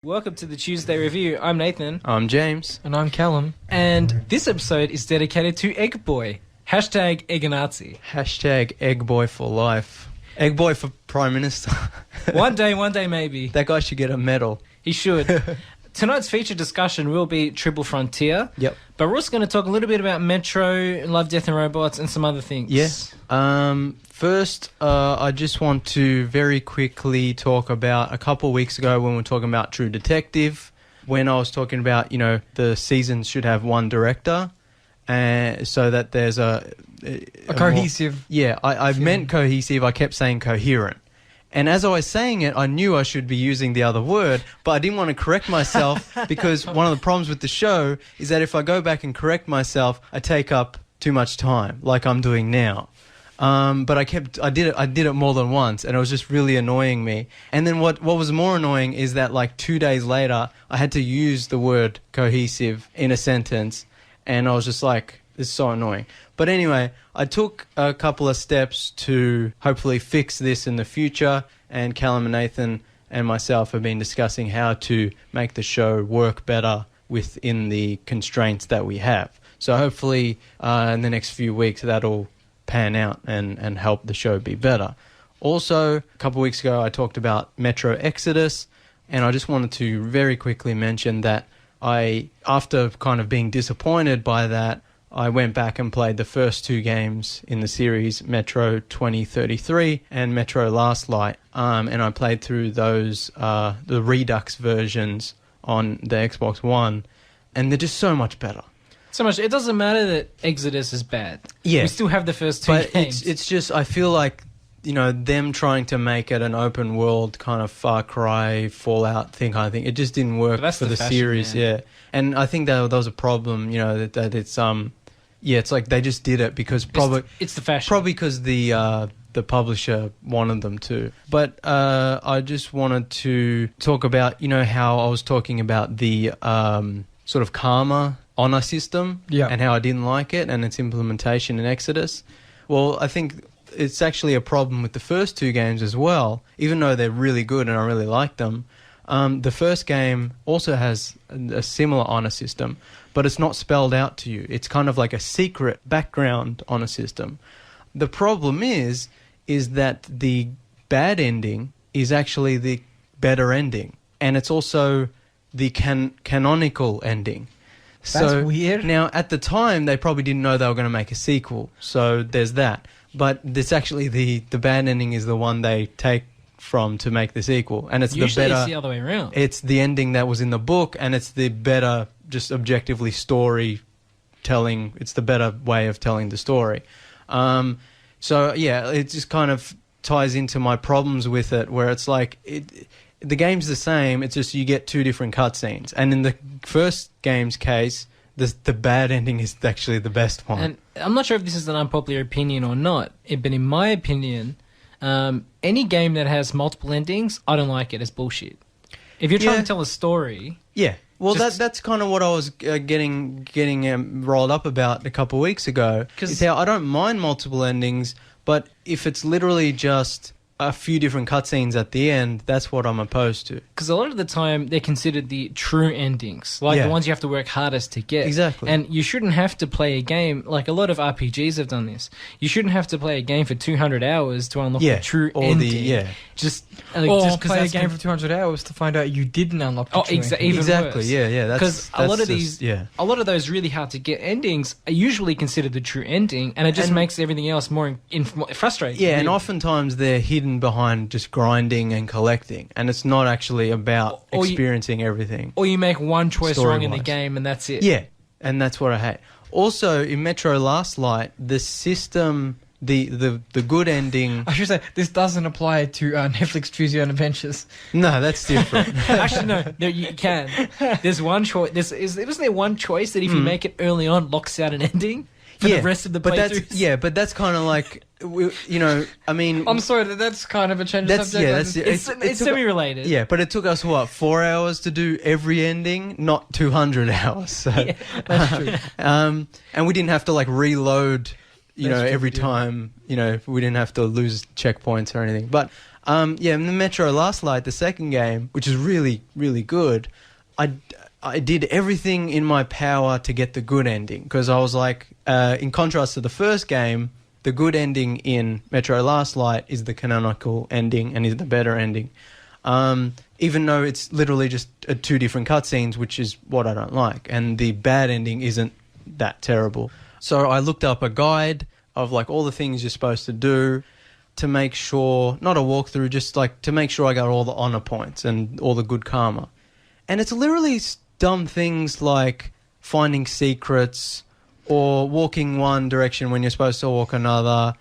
Welcome to the Tuesday Review. I'm Nathan. I'm James. And I'm Callum. And this episode is dedicated to Egg Boy. Hashtag Egganazi. Hashtag Egg Boy for life. Egg Boy for Prime Minister. One day maybe. That guy should get a medal. He should. Tonight's feature discussion will be Triple Frontier. Yep. But we're also going to talk a little bit about Metro, Love, Death and Robots, and some other things. Yes. First, I just want to very quickly talk about a couple of weeks ago when we were talking about True Detective, when I was talking about, the seasons should have one director, so that there's a cohesive... I meant cohesive. I kept saying coherent. And as I was saying it, I knew I should be using the other word, but I didn't want to correct myself because one of the problems with the show is that if I go back and correct myself, I take up too much time, like I'm doing now. But I did it more than once, and it was just really annoying me. And then what was more annoying is that like 2 days later, I had to use the word cohesive in a sentence, and I was just like, this is so annoying. But anyway, I took a couple of steps to hopefully fix this in the future, and Callum and Nathan and myself have been discussing how to make the show work better within the constraints that we have. So hopefully in the next few weeks that'll pan out and help the show be better. Also, a couple of weeks ago I talked about Metro Exodus, and I just wanted to very quickly mention that after kind of being disappointed by that, I went back and played the first two games in the series, Metro 2033 and Metro Last Light, and I played through those, the Redux versions on the Xbox One, and they're just so much better. So much. It doesn't matter that Exodus is bad. Yeah. We still have the first two games. It's just, I feel like, them trying to make it an open world kind of Far Cry, Fallout thing kind of thing, it just didn't work for the series, man. Yeah. And I think that was a problem, that it's, it's like they just did it because probably... It's the fashion. Probably because the publisher wanted them to. But I just wanted to talk about, how I was talking about the sort of karma honor system and how I didn't like it and its implementation in Exodus. Well, I think it's actually a problem with the first two games as well, even though they're really good and I really like them. The first game also has a similar honor system, but it's not spelled out to you. It's kind of like a secret background honor system. The problem is that the bad ending is actually the better ending, and it's also the canonical ending. That's weird. Now, at the time, they probably didn't know they were going to make a sequel, so there's that. But it's actually the bad ending is the one they take from to make the sequel, and it's Usually the better. It's the other way around. It's the ending that was in the book, and it's the better, just objectively storytelling. It's the better way of telling the story. So yeah, it just kind of ties into my problems with it, where it's like the game's the same. It's just you get two different cutscenes, and in the first game's case, the bad ending is actually the best one. And I'm not sure if this is an unpopular opinion or not, but in my opinion, any game that has multiple endings, I don't like it. It's bullshit. If you're trying to tell a story... Yeah. Well, that's kind of what I was getting rolled up about a couple of weeks ago. Is how I don't mind multiple endings, but if it's literally just a few different cutscenes at the end, that's what I'm opposed to. Because a lot of the time, they're considered the true endings, like the ones you have to work hardest to get. Exactly. And you shouldn't have to play a game, like a lot of RPGs have done this, you shouldn't have to play a game for 200 hours to unlock the true ending. Just just play a game for 200 hours to find out you didn't unlock the true ending. Even exactly, worse. yeah. Because a lot of those really hard to get endings are usually considered the true ending, and it just makes everything else more frustrating. Yeah, and oftentimes they're hidden behind just grinding and collecting, and it's not actually about experiencing everything. Or you make one choice wrong in the game, and that's it. Yeah, and that's what I hate. Also, in Metro Last Light, the system, the good ending... I should say, this doesn't apply to Netflix Choose Your Own Adventures. No, that's different. Actually, no, you can. There's one choice. Wasn't there one choice that if you make it early on, locks out an ending for the rest of the playthroughs? But that's kind of like... I mean... I'm sorry, that's kind of a change of subject. It's semi-related. Yeah, but it took us, 4 hours to do every ending? Not 200 hours. So. Yeah, that's true. And we didn't have to, reload, every time, we didn't have to lose checkpoints or anything. But Yeah, in the Metro Last Light, the second game, which is really, really good, I did everything in my power to get the good ending, because I was like, in contrast to the first game, the good ending in Metro Last Light is the canonical ending and is the better ending. Even though it's literally just two different cutscenes, which is what I don't like, and the bad ending isn't that terrible. So I looked up a guide of like all the things you're supposed to do to make sure, not a walkthrough, just like to make sure I got all the honor points and all the good karma. And it's literally dumb things like finding secrets or walking one direction when you're supposed to walk another.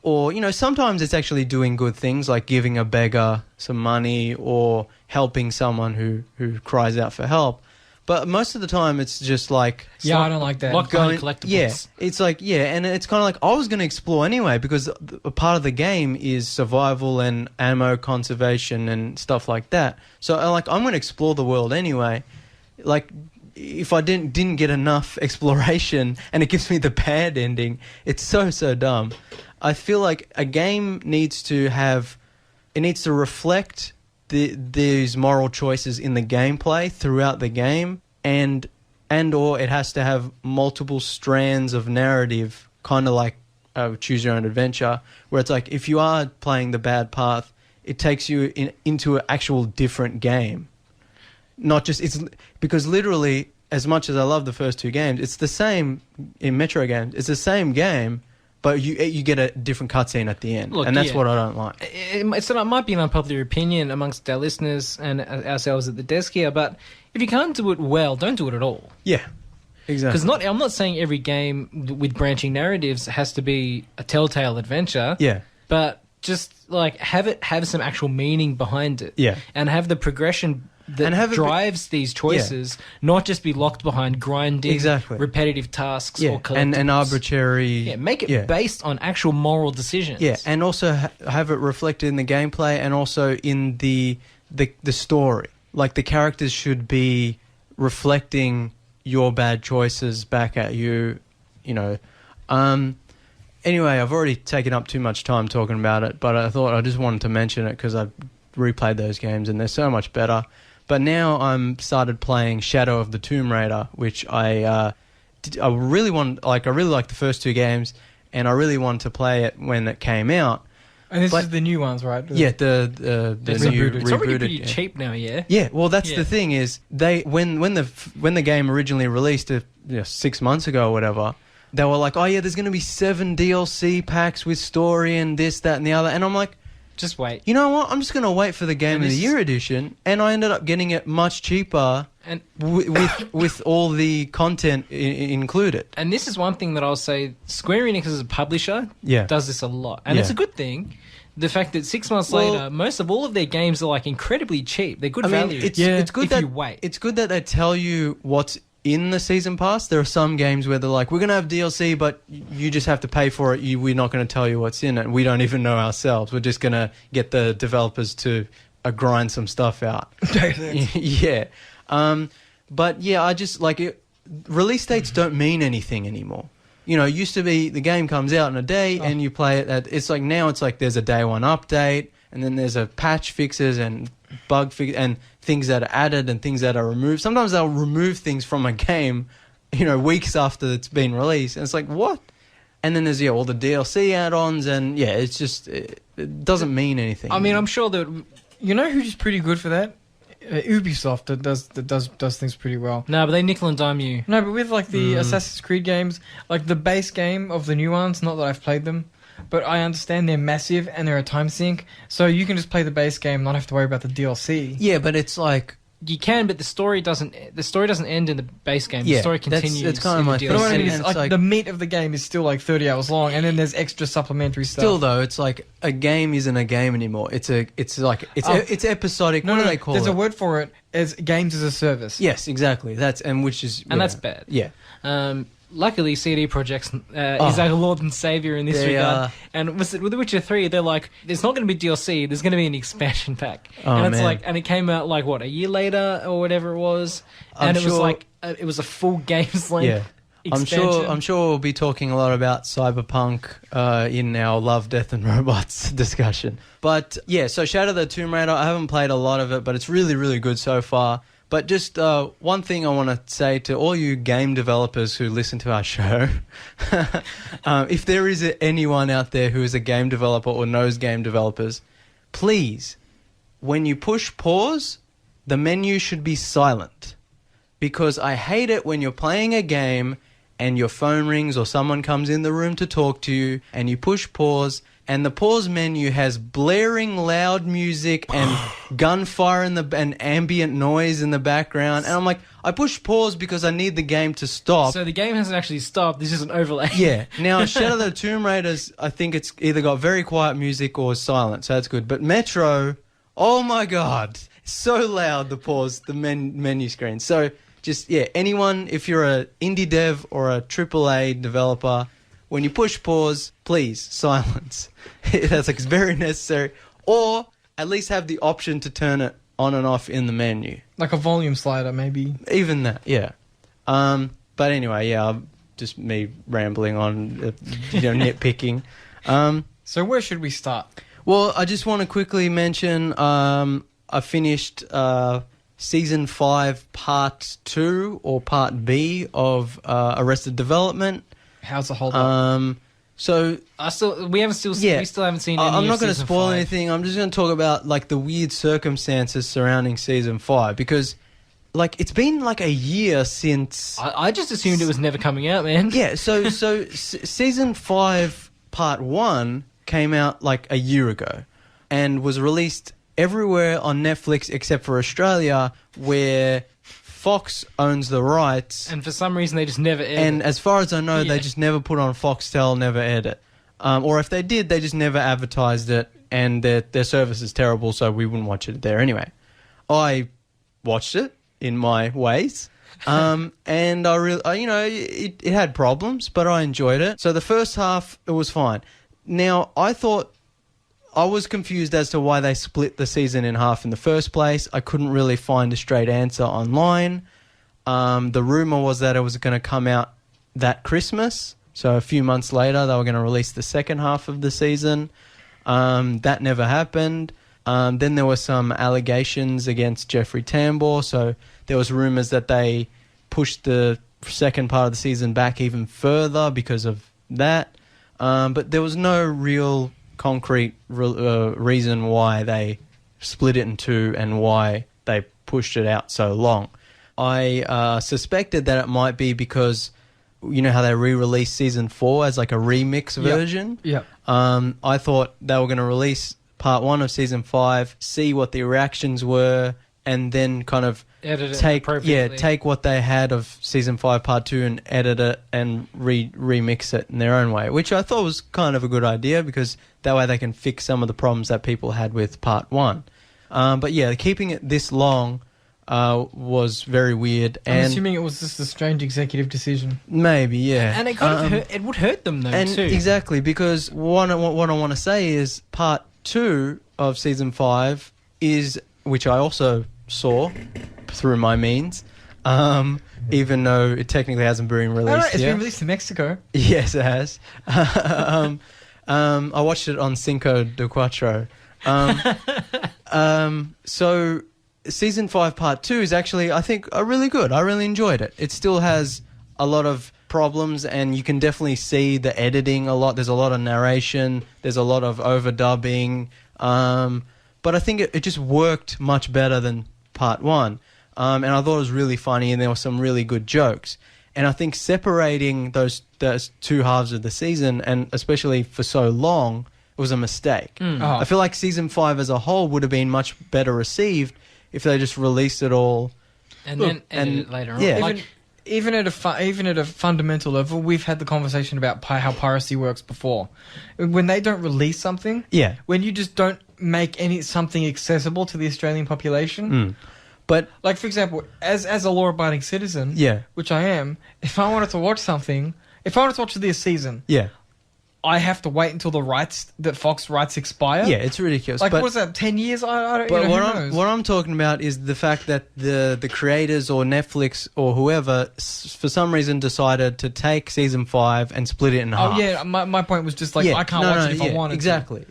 Or, you know, sometimes it's actually doing good things like giving a beggar some money or helping someone who cries out for help. But most of the time it's just like... Yeah, I don't like that. Lock behind collectibles. Yeah, it's like, yeah, and it's kind of like I was going to explore anyway because a part of the game is survival and ammo conservation and stuff like that. So I'm going to explore the world anyway. Like, if I didn't get enough exploration and it gives me the bad ending, it's so dumb. I feel like a game needs to reflect these moral choices in the gameplay throughout the game, and or it has to have multiple strands of narrative, kind of like Choose Your Own Adventure, where it's like if you are playing the bad path, it takes you into an actual different game. Not just because literally, as much as I love the first two games, it's the same in Metro games. It's the same game, but you get a different cutscene at the end. Look, and that's what I don't like. It might be an unpopular opinion amongst our listeners and ourselves at the desk here, but if you can't do it well, don't do it at all. Yeah, exactly. Because I'm not saying every game with branching narratives has to be a telltale adventure. Yeah. But just like have some actual meaning behind it. Yeah. And have the progression that drives these choices, not just be locked behind grinding, repetitive tasks or collectibles. And arbitrary... Yeah, make it based on actual moral decisions. Yeah, and also have it reflected in the gameplay and also in the story. Like, the characters should be reflecting your bad choices back at you, you know. Anyway, I've already taken up too much time talking about it, but I thought I just wanted to mention it because I've replayed those games and they're so much better. But now I'm started playing Shadow of the Tomb Raider, which I really want. Like, I really like the first two games, and I really wanted to play it when it came out. And this is the new ones, right? Yeah, the new rebooted. It's already pretty cheap now, yeah. Yeah, well, that's the thing is when the game originally released 6 months ago or whatever, they were like, oh yeah, there's going to be 7 DLC packs with story and this, that, and the other, and I'm like, just wait. You know what? I'm just going to wait for the Game of the Year edition, and I ended up getting it much cheaper and with all the content included. And this is one thing that I'll say, Square Enix as a publisher does this a lot. And it's a good thing. The fact that 6 months later, most of all of their games are like incredibly cheap. They're good value. It's good if you wait. It's good that they tell you what's in the season pass. There are some games where they're like, we're going to have DLC, but you just have to pay for it. We're not going to tell you what's in it. We don't even know ourselves. We're just going to get the developers to grind some stuff out. Yeah. But yeah, I just like it. Release dates don't mean anything anymore. You know, it used to be the game comes out in a day and you play it. It's like now it's like there's a day one update and then there's a patch fixes and bug fix and things that are added and things that are removed. Sometimes they'll remove things from a game, you know, weeks after it's been released. And it's like, what? And then there's all the DLC add-ons and it's just, it doesn't mean anything. I mean, I'm sure that, you know who's pretty good for that? Ubisoft that does things pretty well. No, but they nickel and dime you. No, but with like the Assassin's Creed games, like the base game of the new ones, not that I've played them, but I understand they're massive and they're a time sink, so you can just play the base game, not have to worry about the DLC. Yeah, but it's like you can, but the story doesn't end in the base game. The story continues. That's kind of my thing. But what I mean is, like the meat of the game is still like 30 hours long, and then there's extra supplementary stuff. Still, though, it's like a game isn't a game anymore. It's episodic. What do they call it? There's a word for it. As games as a service. Yes, exactly. That's bad. Yeah. Luckily, CD Projekt's is our Lord and Savior in this regard. And with The Witcher 3, they're like, there's not going to be DLC, there's going to be an expansion pack. And it's like, and it came out like, what, a year later or whatever it was? And it was like, it was a full game's length. Yeah. expansion. I'm sure we'll be talking a lot about Cyberpunk in our Love, Death and Robots discussion. But yeah, so Shadow of the Tomb Raider, I haven't played a lot of it, but it's really, really good so far. But just one thing I want to say to all you game developers who listen to our show, if there is anyone out there who is a game developer or knows game developers, please, when you push pause, the menu should be silent. Because I hate it when you're playing a game and your phone rings or someone comes in the room to talk to you and you push pause and the pause menu has blaring loud music and gunfire and ambient noise in the background. And I'm like, I push pause because I need the game to stop. So the game hasn't actually stopped. This is an overlay. Yeah. Now, Shadow of the Tomb Raiders, I think it's either got very quiet music or silent, so that's good. But Metro, oh my God, so loud, the pause, the menu screen. So just, yeah, anyone, if you're an indie dev or a AAA developer, when you push pause, please, silence. That's like, it's very necessary. Or at least have the option to turn it on and off in the menu. Like a volume slider, maybe. Even that, yeah. But anyway, yeah, just me rambling on, nitpicking. So where should we start? Well, I just want to quickly mention I finished Season 5 Part 2 or Part B of Arrested Development. How's the hold up? So we still haven't seen any. I'm not going to spoil 5. anything. I'm just going to talk about like the weird circumstances surrounding Season 5 because like it's been like a year since I just assumed it was never coming out, man. Yeah, so Season 5 Part 1 came out like a year ago and was released everywhere on Netflix except for Australia, where Fox owns the rights. And for some reason, they just never aired And it. as far as I know, they just never put on Foxtel, never aired it. Or if they did, they just never advertised it, and their service is terrible, so we wouldn't watch it there anyway. I watched it in my ways. And it had problems, but I enjoyed it. So the first half, it was fine. Now, I was confused as to why they split the season in half in the first place. I couldn't really find a straight answer online. The rumor was that it was going to come out that Christmas. So a few months later, they were going to release the second half of the season. That never happened. Then there were some allegations against Jeffrey Tambor. So there was rumors that they pushed the second part of the season back even further because of that. But there was no real concrete reason why they split it in two and why they pushed it out so long. I suspected that it might be because you know how they re-released Season 4 as like a remix version? Yeah. I thought they were going to release Part 1 of Season 5, see what the reactions were, and then kind of take what they had of Season 5 Part 2 and edit it and remix it in their own way, which I thought was kind of a good idea because that way they can fix some of the problems that people had with Part 1. But yeah, keeping it this long was very weird. I'm assuming it was just a strange executive decision. Maybe, yeah. And it kind of it would hurt them though, too. Exactly, because what I want to say is Part 2 of Season 5 is, which I also saw through my means, even though it technically hasn't been released yet. It's been released in Mexico. Yes, it has. I watched it on Cinco de Cuatro. So Season 5 Part 2 is actually, I think, really good. I really enjoyed it. It still has a lot of problems, and you can definitely see the editing a lot. There's a lot of narration. There's a lot of overdubbing. But I think it just worked much better than Part 1. And I thought it was really funny, and there were some really good jokes. And I think separating those two halves of the season, and especially for so long, was a mistake. I feel like Season 5 as a whole would have been much better received if they just released it all. And then edit it later on. Yeah. Even at a fundamental level, we've had the conversation about how piracy works before. When they don't release something, when you just don't make something accessible to the Australian population. But like, for example, as a law-abiding citizen, which I am, if I wanted to watch something, if I wanted to watch this season, I have to wait until the rights that Fox rights expire. Yeah, it's ridiculous. Like, what's that? 10 years? I don't. But know, what I'm talking about is the fact that the creators or Netflix or whoever for some reason decided to take season 5 and split it in half. Oh yeah, my point was just like I can't watch it if I wanted exactly.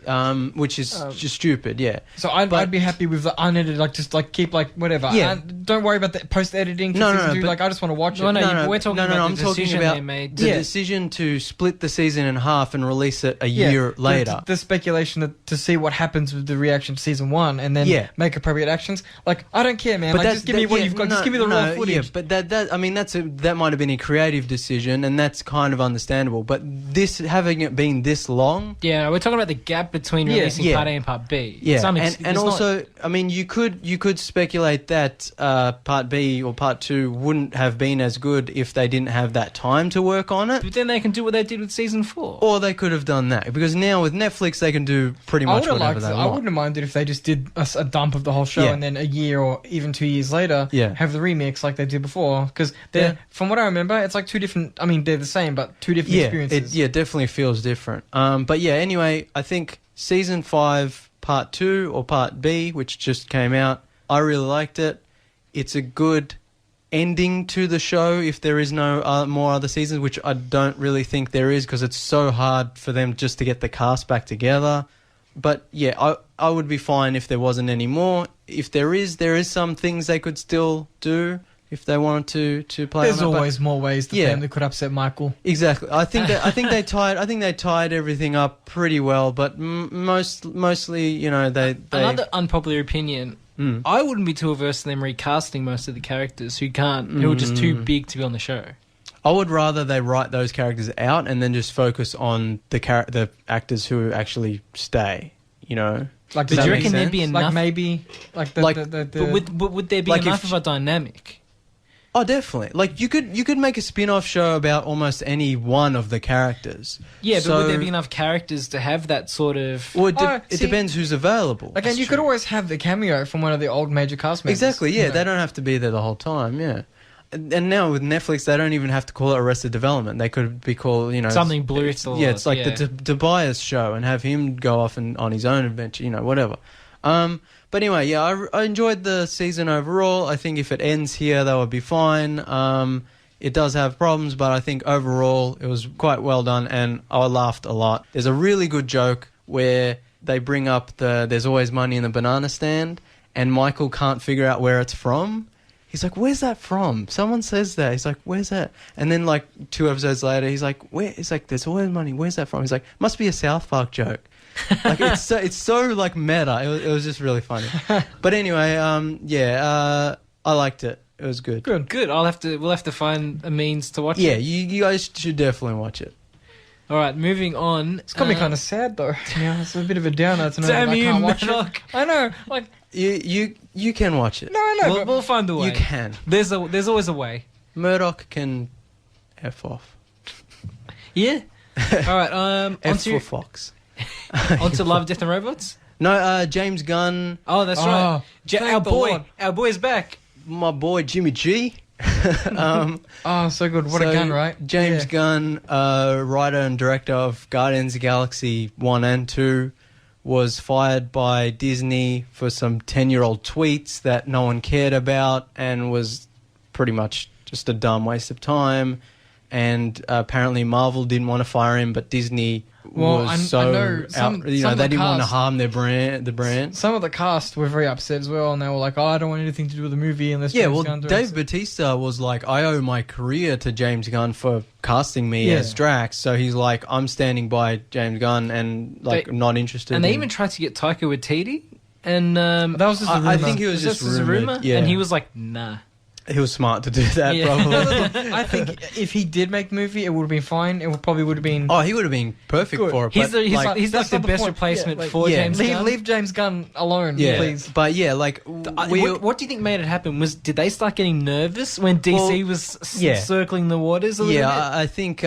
Which is just stupid. Yeah. So I'd be happy with the unedited, like just like keep like whatever. Yeah. Don't worry about the post editing. Like I just want to watch it. We're talking about the decision they made. The decision to split the season in half and release it a year later. The speculation to see what happens with the reaction to season 1 and then make appropriate actions. Like, I don't care, man. But like, just give me what you've got. Just give me the raw footage. Yeah, but that might have been a creative decision, and that's kind of understandable. But this, having it been this long... Yeah, we're talking about the gap between releasing Part A and Part B. Yeah, and also, I mean, you could speculate that Part B or Part 2 wouldn't have been as good if they didn't have that time to work on it. But then they can do what they did with season 4. Or they could have done that, because now with Netflix they can do pretty much whatever they want. I wouldn't have minded if they just did a dump of the whole show and then a year or even 2 years later have the remix like they did before. Because from what I remember, it's like two different... I mean, they're the same, but two different experiences. It definitely feels different. But yeah, anyway, I think Season 5 Part 2 or Part B, which just came out, I really liked it. It's a good ending to the show if there is no more other seasons, which I don't really think there is, because it's so hard for them just to get the cast back together. But yeah, I would be fine if there wasn't any more. If there is some things they could still do if they wanted to play. There's always more ways the family could upset Michael. Exactly. I think they tied everything up pretty well, but mostly, you know, they another unpopular opinion. I wouldn't be too averse to them recasting most of the characters who are just too big to be on the show. I would rather they write those characters out and then just focus on the actors who actually stay. You know, like, do you reckon there'd be enough? Like maybe, like but would there be enough of a dynamic? Oh, definitely. Like you could make a spin-off show about almost any one of the characters. Yeah, but would there be enough characters to have that sort of... Well, it depends who's available. Again, you could always have the cameo from one of the old major cast members. Exactly, yeah. They don't have to be there the whole time, yeah. And now with Netflix, they don't even have to call it Arrested Development. They could be called, you know... something Bluetooth. Yeah, it's like the Tobias show and have him go off on his own adventure, you know, whatever. But anyway, yeah, I enjoyed the season overall. I think if it ends here, that would be fine. It does have problems, but I think overall it was quite well done, and I laughed a lot. There's a really good joke where they bring up there's always money in the banana stand, and Michael can't figure out where it's from. He's like, where's that from? Someone says that. He's like, where's that? And then like 2 episodes later, he's like, where? He's like, there's always money. Where's that from? He's like, must be a South Park joke. Like it's so like meta. It was just really funny. But anyway, I liked it. It was good. Good. We'll have to find a means to watch it. Yeah, you guys should definitely watch it. All right, moving on. It's got me kind of sad though. Yeah, it's a bit of a downer to know that I can't watch it. I know, like you can watch it. No, I know. We'll find a way. You can. There's always a way. Murdoch can F off. Yeah. All right. F for Fox. On to Love, Death and Robots? No, James Gunn. Oh, that's right. Our boy's back. My boy Jimmy G. So good. What a gun, right? James Gunn, writer and director of Guardians of the Galaxy 1 and 2, was fired by Disney for some 10-year-old tweets that no one cared about and was pretty much just a dumb waste of time. And apparently Marvel didn't want to fire him, but Disney was they didn't want to harm the brand. Some of the cast were very upset as well, and they were like, "Oh, I don't want anything to do with the movie unless." Yeah, James Gunn Dave Bautista was like, "I owe my career to James Gunn for casting me as Drax," so he's like, "I'm standing by James Gunn and not interested." And they even tried to get Taika Waititi, and that was just a rumor. I think he was just a rumor, and he was like, "Nah." He was smart to do that, probably. I think if he did make the movie, it would have been fine. It probably would have been... Oh, he would have been perfect for it. He's like the best replacement for James Gunn. Leave James Gunn alone, please. But yeah, like... What do you think made it happen? Did they start getting nervous when DC was circling the waters a little bit? I think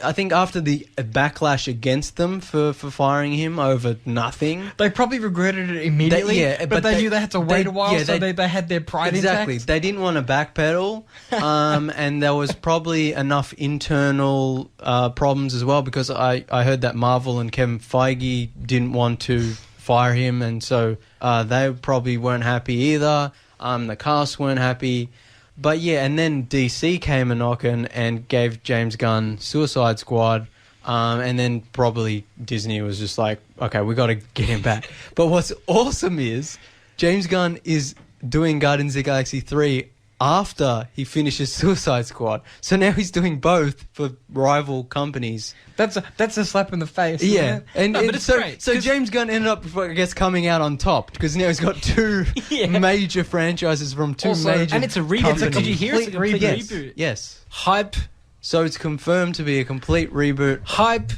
I think after the backlash against them for firing him over nothing, they probably regretted it immediately. But they knew they had to wait a while, so they had their pride exactly. intact. They didn't want to backpedal, and there was probably enough internal problems as well, because I heard that Marvel and Kevin Feige didn't want to fire him, and so they probably weren't happy either. The cast weren't happy. But yeah, and then DC came a knocking and gave James Gunn Suicide Squad, and then probably Disney was just like, okay, we got to get him back. But what's awesome is James Gunn is doing Guardians of the Galaxy 3 after he finishes Suicide Squad. So now he's doing both for rival companies. That's a slap in the face. Yeah, but it's great. So James Gunn ended up, I guess, coming out on top, because now he's got two major franchises from two major. And it's a reboot. Did you hear it's a complete reboot? Yes. Hype. So it's confirmed to be a complete reboot. Hype.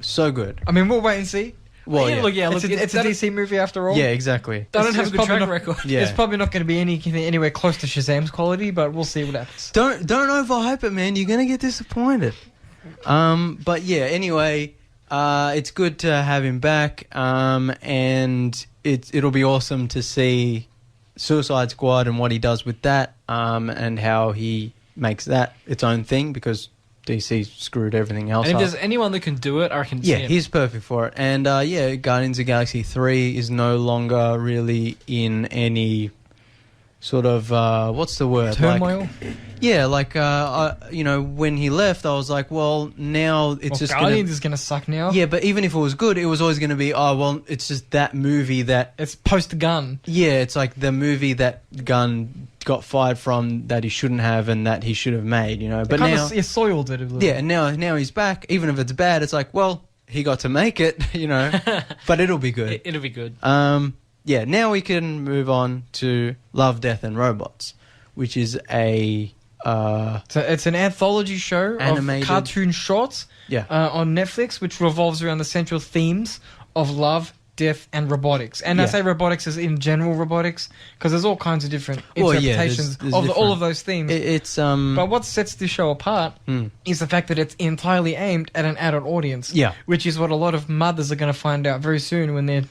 So good. I mean, we'll wait and see. Well, look, it's a DC movie after all. Yeah, exactly. They don't have a good track record. Yeah. It's probably not going to be anywhere close to Shazam's quality, but we'll see what happens. Don't overhype it, man. You're going to get disappointed. But yeah, anyway, it's good to have him back, and it'll be awesome to see Suicide Squad and what he does with that, and how he makes that its own thing, because DC screwed everything else up. And if there's anyone that can do it, I can see him. He's perfect for it. And Guardians of the Galaxy 3 is no longer really in any sort of, what's the word? Turmoil? When he left, I was like, well, now it's just Guardians is going to suck now. Yeah, but even if it was good, it was always going to be, it's just that movie that... It's post-Gunn. Yeah, it's like the movie that Gunn got fired from, that he shouldn't have and that he should have made, But now... He soiled it a little. Yeah, and now he's back. Even if it's bad, it's like, well, he got to make it, But it'll be good. It'll be good. Now we can move on to Love, Death and Robots, which is a... So it's an anthology show animated of cartoon shorts on Netflix, which revolves around the central themes of love, death, and robotics. And I say robotics as in general robotics, because there's all kinds of different interpretations there's of all of those themes. But what sets this show apart is the fact that it's entirely aimed at an adult audience. Yeah. Which is what a lot of mothers are going to find out very soon when the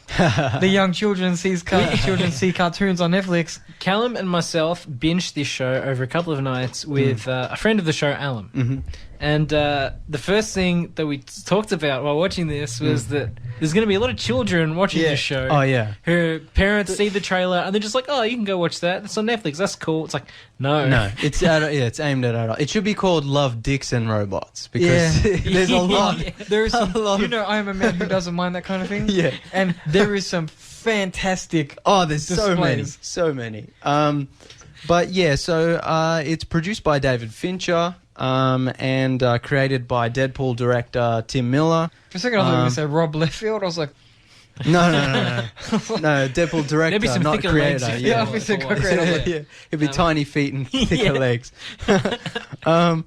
young children see cartoons on Netflix. Callum and myself binged this show over a couple of nights with a friend of the show, Callum. Mm-hmm. And the first thing that we talked about while watching this was that there's going to be a lot of children watching this show. Oh, yeah. Her parents see the trailer and they're just like, oh, you can go watch that. It's on Netflix. That's cool. It's like, no. It's it's aimed at adult. It should be called Love, Dicks and Robots, because there's a lot. There is some, I am a man who doesn't mind that kind of thing. Yeah. And there is some fantastic there's displays. so many. But yeah, so it's produced by David Fincher, and created by Deadpool director Tim Miller. For a second I thought you were going to say Rob Liefeld. I was like... No. No, Deadpool director, not creator. Yeah, obviously creator. It'd be tiny feet and thicker legs. And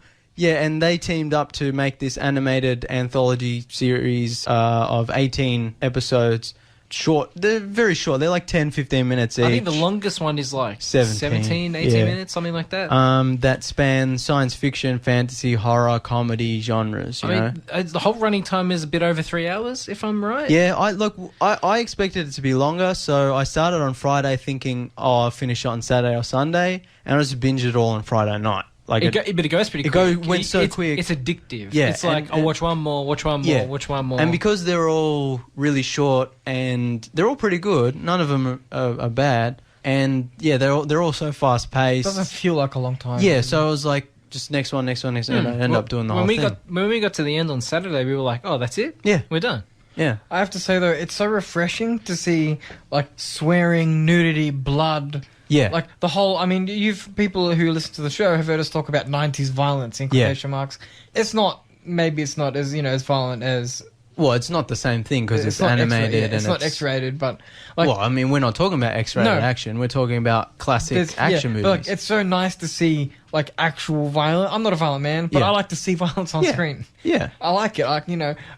they teamed up to make this animated anthology series of 18 episodes. Short, they're very short. They're like 10, 15 minutes each. I think the longest one is like 17, 18 minutes, something like that. That span science fiction, fantasy, horror, comedy genres. You know? The whole running time is a bit over 3 hours, if I'm right. Yeah, I expected it to be longer, so I started on Friday thinking, I'll finish it on Saturday or Sunday, and I just binged it all on Friday night. But it goes pretty quick. It went so quick. It's addictive. Yeah, it's like, I'll watch one more, watch one more. And because they're all really short and they're all pretty good, none of them are bad. And yeah, they're all so fast paced. It doesn't feel like a long time. Yeah, so I was like, just next one, and I end up doing the whole thing. When we got to the end on Saturday, we were like, oh, that's it? Yeah. We're done. Yeah. I have to say, though, it's so refreshing to see, like, swearing, nudity, blood... Yeah. Like, the whole... I mean, people who listen to the show have heard us talk about 90s violence, in quotation marks. Maybe it's not as, as violent as... Well, it's not the same thing because it's animated and it's not X-rated, but... Well, I mean, we're not talking about X-rated action. We're talking about classic action movies. But, like, it's so nice to see, like, actual violence. I'm not a violent man, but I like to see violence on screen. Yeah. I like it,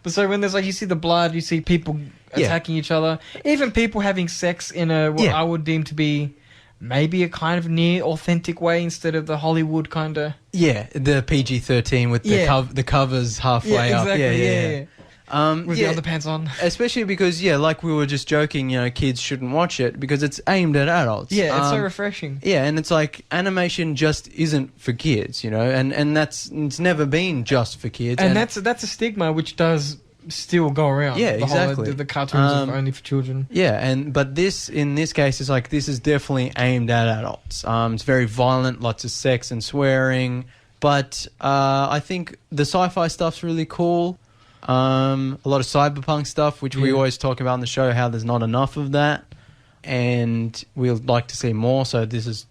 But so when there's, like, you see the blood, you see people attacking each other, even people having sex in what I would deem to be... maybe a kind of near authentic way instead of the Hollywood kind of. Yeah, the PG-13 with the covers halfway up. Yeah. With the underpants on. Especially because, like we were just joking, kids shouldn't watch it because it's aimed at adults. Yeah, it's so refreshing. Yeah, and it's like animation just isn't for kids, and it's never been just for kids. And that's a stigma which does still go around. Yeah, exactly. The cartoons are only for children. Yeah, but in this case, it's like this is definitely aimed at adults. It's very violent, lots of sex and swearing. But I think the sci-fi stuff's really cool. A lot of cyberpunk stuff, which we always talk about on the show, how there's not enough of that, and we'd like to see more. So this is,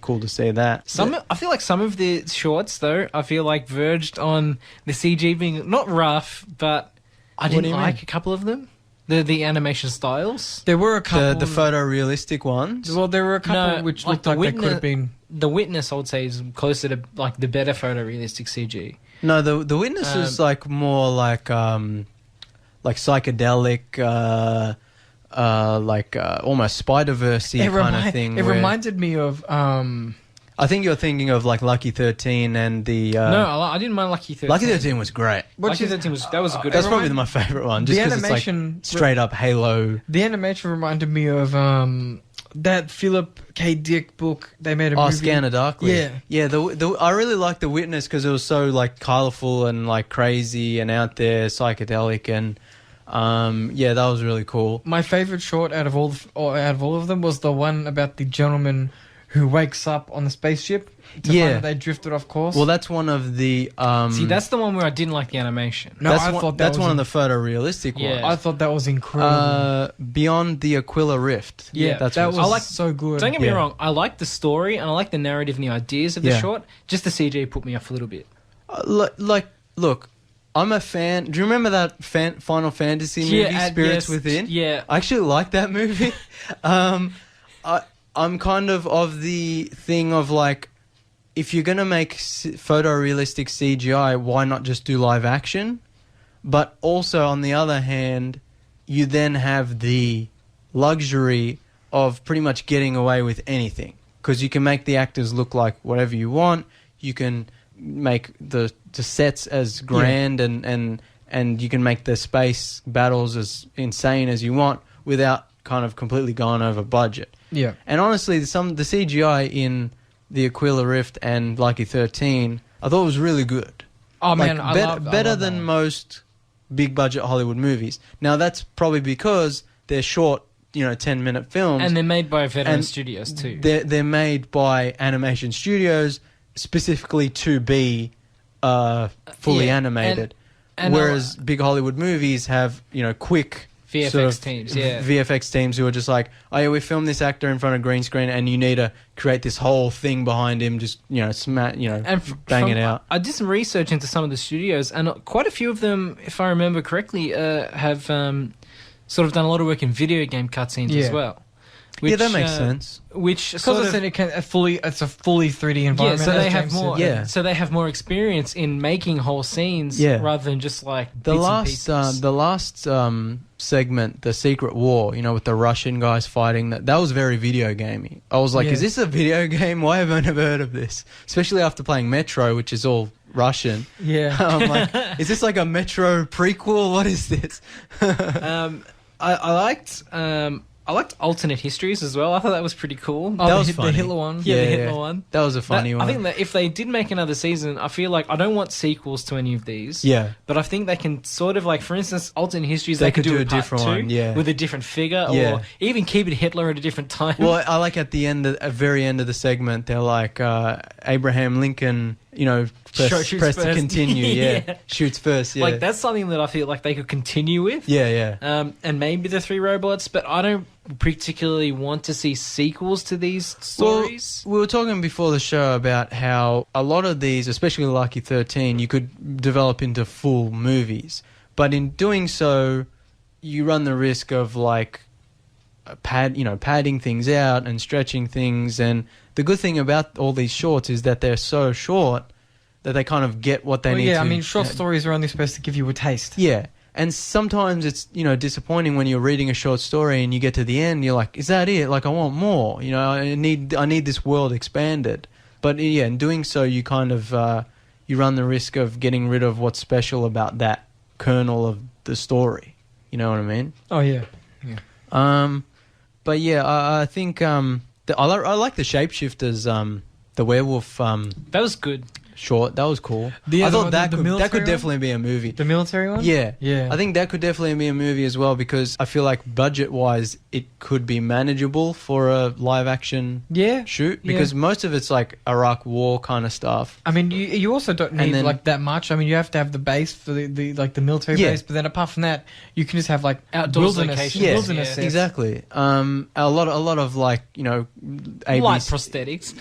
cool to see that. I feel like some of the shorts, though, verged on the CG being not rough, but I didn't like a couple of them. The animation styles. There were a couple. The photorealistic ones. Well, there were a couple which looked like they could have been. The Witness, I would say, is closer to like the better photorealistic CG. No, the Witness is like more like psychedelic, almost Spider-Verse-y kind of thing. It reminded me of. I think you're thinking of like Lucky 13 and the. No, I didn't mind Lucky 13. Lucky 13 was great. Lucky 13 was a good. That's probably my favorite one. Just because it's like straight up Halo. The animation reminded me of that Philip K. Dick book they made a movie. Scanner Darkly. Yeah. I really liked The Witness because it was so like colourful and like crazy and out there, psychedelic, and that was really cool. My favourite short out of all of them was the one about the gentleman who wakes up on the spaceship to find that they drifted off course. Well, that's one of the. See, that's the one where I didn't like the animation. No, I thought that's one of the photorealistic ones. I thought that was incredible. Beyond the Aquila Rift. Yeah, that was so good. Don't get me wrong. I like the story and I like the narrative and the ideas of the short. Just the CG put me off a little bit. Look, I'm a fan. Do you remember that Final Fantasy movie, Spirits Within? Yeah, I actually like that movie. I'm kind of the thing of like, if you're going to make photorealistic CGI, why not just do live action? But also, on the other hand, you then have the luxury of pretty much getting away with anything. Because you can make the actors look like whatever you want. You can make the sets as grand and you can make the space battles as insane as you want without kind of completely going over budget. Yeah. And honestly, the CGI in the Aquila Rift and Lucky 13, I thought was really good. Oh, man, better than most big-budget Hollywood movies. Now, that's probably because they're short, 10-minute films. And they're made by veteran studios, too. They're made by animation studios specifically to be fully animated. And whereas big Hollywood movies have, quick... VFX teams, VFX teams who are just like, oh yeah, we filmed this actor in front of green screen, and you need to create this whole thing behind him, just bang it out. I did some research into some of the studios, and quite a few of them, if I remember correctly, have sort of done a lot of work in video game cutscenes as well. Which, that makes sense. Which because it's a fully 3D environment. Yeah, so they have more. So they have more experience in making whole scenes rather than just like the last segment, the Secret War. With the Russian guys fighting. That was very video gamey. I was like, is this a video game? Why have I never heard of this? Especially after playing Metro, which is all Russian. Yeah. I'm like, is this like a Metro prequel? What is this? I liked alternate histories as well. I thought that was pretty cool. That was funny. The Hitler one. Yeah, the Hitler one. That was a funny one. I think that if they did make another season, I feel like I don't want sequels to any of these. Yeah. But I think they can sort of like, for instance, alternate histories, they could do a different one, with a different figure, or even keep it Hitler at a different time. Well, I like at the very end of the segment, they're like, Abraham Lincoln, press to continue. Shoots first. Yeah. Like that's something that I feel like they could continue with. Yeah. And maybe the three robots, but I don't particularly want to see sequels to these stories. Well, we were talking before the show about how a lot of these, especially Lucky 13, you could develop into full movies, but in doing so, you run the risk of like padding things out and stretching things. And the good thing about all these shorts is that they're so short that they kind of get what they need to. Yeah, I mean, short stories are only supposed to give you a taste. Yeah. And sometimes it's, disappointing when you're reading a short story and you get to the end, you're like, is that it? Like, I want more. I need this world expanded. But yeah, in doing so, you kind of you run the risk of getting rid of what's special about that kernel of the story. You know what I mean? Oh yeah. But yeah, I think I like the Shapeshifters. The werewolf. That was good. Short. That was cool. I thought that could definitely be a movie. The military one? Yeah. Yeah. I think that could definitely be a movie as well, because I feel like budget-wise it could be manageable for a live-action shoot, because most of it's like Iraq War kind of stuff. I mean, you also don't need like that much. I mean, you have to have the base for the military base, but then apart from that, you can just have like outdoors wilderness locations. Wilderness sets. Exactly. A lot of like, ABC. Light prosthetics.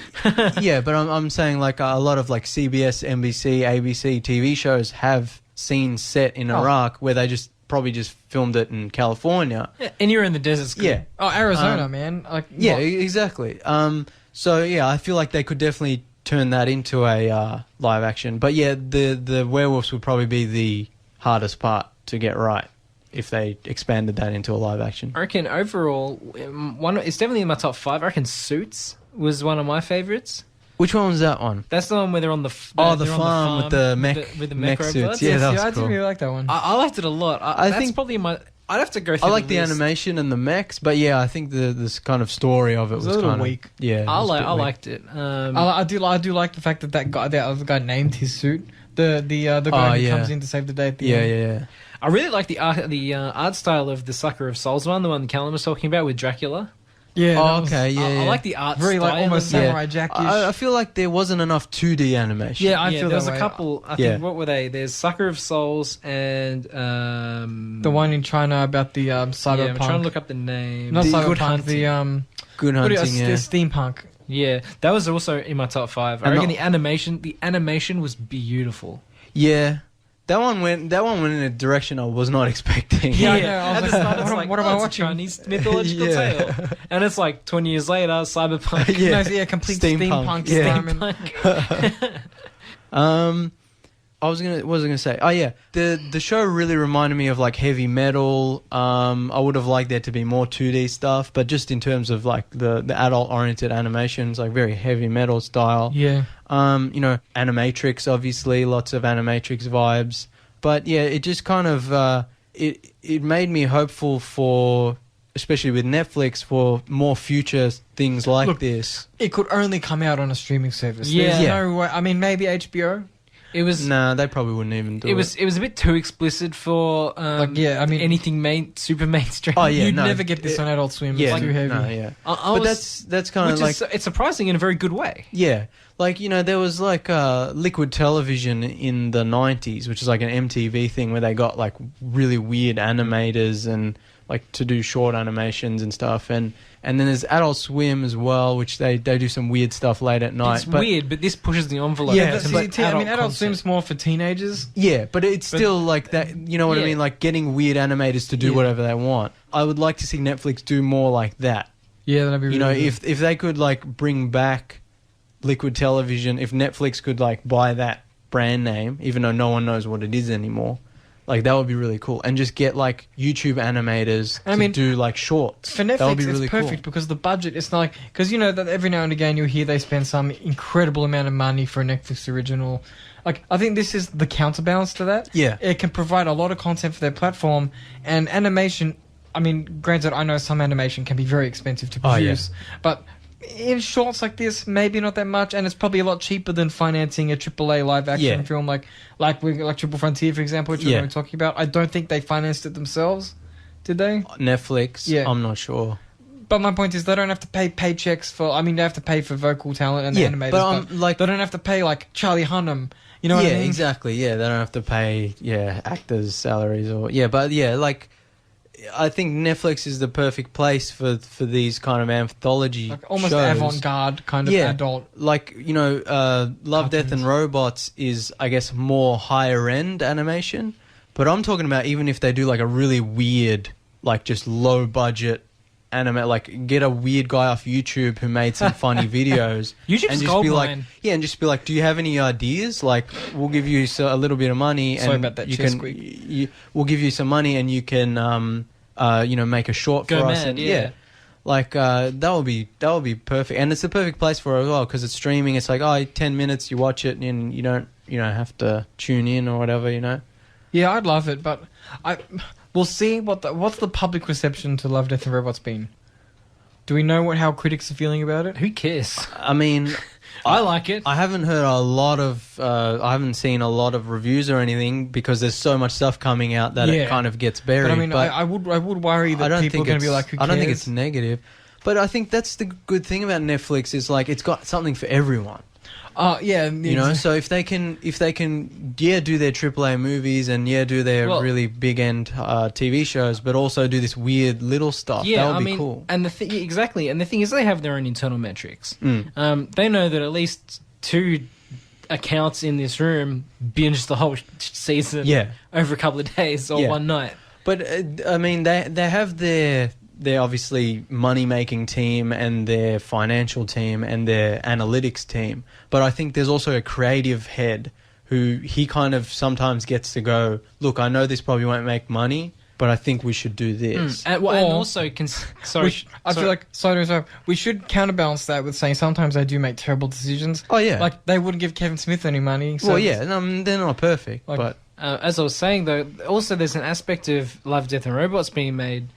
Yeah, but I'm saying like a lot of like CBS, NBC, ABC TV shows have scenes set in Iraq where they probably just filmed it in California. Yeah, and you're in the deserts. Yeah. Oh, Arizona, man. Like, yeah, exactly. So yeah, I feel like they could definitely turn that into a live action. But yeah, the werewolves would probably be the hardest part to get right if they expanded that into a live action. I reckon overall, it's definitely in my top 5. I reckon Suits was one of my favourites. Which one was that one? That's the one where they're on the the farm with the mech suits. Yeah, that was I cool. didn't really like that one. I liked it a lot. I that's think probably my. I'd have to go through. I like the list. animation and the mechs, but yeah, I think this kind of story of it was a little kind weak. Yeah, I liked it. I do like the fact that that other guy named his suit the guy who comes in to save the day at the end. Yeah. I really like the art style of the Sucker of Souls one, the one Callum was talking about with Dracula. Yeah. I like the art very style. Like almost Samurai Jack-ish. I feel like there wasn't enough 2D animation. Yeah, I feel there was that a way. couple. I think what were they? There's Sucker of Souls and the one in China about the cyberpunk. Yeah, I'm trying to look up the name. Not cyberpunk. Good Hunting. The Good Hunting. the steampunk. Yeah, that was also in my top 5. I reckon the animation was beautiful. Yeah. That one went in a direction I was not expecting. Yeah, At the start, it's like, what am I watching? A Chinese mythological tale, and it's like 20 years later, cyberpunk. Complete steampunk. What was I gonna say? Oh yeah, the show really reminded me of like heavy metal. I would have liked there to be more 2D stuff, but just in terms of like the adult oriented animations, like very heavy metal style. Yeah. Animatrix, obviously, lots of Animatrix vibes. But yeah, it just kind of it made me hopeful for, especially with Netflix, for more future things like this. It could only come out on a streaming service. Yeah. There's no way. I mean, maybe HBO. It was they probably wouldn't even do it. It was a bit too explicit for anything super mainstream. Oh yeah, you'd never get this on Adult Swim. Yeah, it's too heavy. No, yeah. But that's kind of like it's surprising in a very good way. Yeah, like there was like Liquid Television in the 90s, which is like an MTV thing where they got like really weird animators and like to do short animations and stuff, and then there's Adult Swim as well, which they do some weird stuff late at night. It's weird, but this pushes the envelope. Yeah, Adult Swim's more for teenagers. Yeah, but it's still like that. You know what I mean? Like getting weird animators to do whatever they want. I would like to see Netflix do more like that. Yeah, that'd be really good. if they could like bring back Liquid Television, if Netflix could like buy that brand name, even though no one knows what it is anymore. Like, that would be really cool. And just get, like, YouTube animators to do, like, shorts. For Netflix, that would be really perfect because the budget, it's not like... Because, that every now and again you'll hear they spend some incredible amount of money for a Netflix original. Like, I think this is the counterbalance to that. Yeah. It can provide a lot of content for their platform. And animation... I mean, granted, I know some animation can be very expensive to produce. But... in shorts like this, maybe not that much, and it's probably a lot cheaper than financing a AAA live action film like Triple Frontier, for example, which we're talking about. I don't think they financed it themselves, did they? Netflix, I'm not sure. But my point is, they don't have to pay paychecks for. I mean, they have to pay for vocal talent and the animators, but they don't have to pay like Charlie Hunnam. You know what I mean? Yeah, exactly. Yeah, they don't have to pay actors' salaries like. I think Netflix is the perfect place for these kind of anthology like almost shows. Avant-garde kind of adult. Like, Love, Death and Robots is, I guess, more higher-end animation. But I'm talking about even if they do like a really weird, like just low-budget anime, like get a weird guy off YouTube who made some funny videos. YouTube's and just gold be like, mine. and just be like, do you have any ideas? Like, we'll give you a little bit of money, and Sorry about that, we'll give you some money, and you can, make a short Go for us. mad, And yeah. like that would be perfect, and it's the perfect place for it as well because it's streaming. It's like 10 minutes, you watch it, and you don't have to tune in or whatever, Yeah, I'd love it, but we'll see what's the public reception to Love, Death and Robots been. Do we know how critics are feeling about it? Who cares? I mean, I like it. I haven't heard I haven't seen a lot of reviews or anything because there's so much stuff coming out that it kind of gets buried. But I mean, I would worry that people are going to be like, who cares? I don't think it's negative. But I think that's the good thing about Netflix is like it's got something for everyone. Yeah, so if they can do their AAA movies and do their really big end TV shows, but also do this weird little stuff, that would be cool. And exactly, and the thing is, they have their own internal metrics. They know that at least 2 accounts in this room binged the whole season over a couple of days or one night. But I mean, they have their obviously money-making team and their financial team and their analytics team. But I think there's also a creative head who he kind of sometimes gets to go, look, I know this probably won't make money, but I think we should do this. And also, I feel like, we should counterbalance that with saying sometimes they do make terrible decisions. Oh, yeah. Like, they wouldn't give Kevin Smith any money. So they're not perfect, but... as I was saying, though, also there's an aspect of Love, Death and Robots being made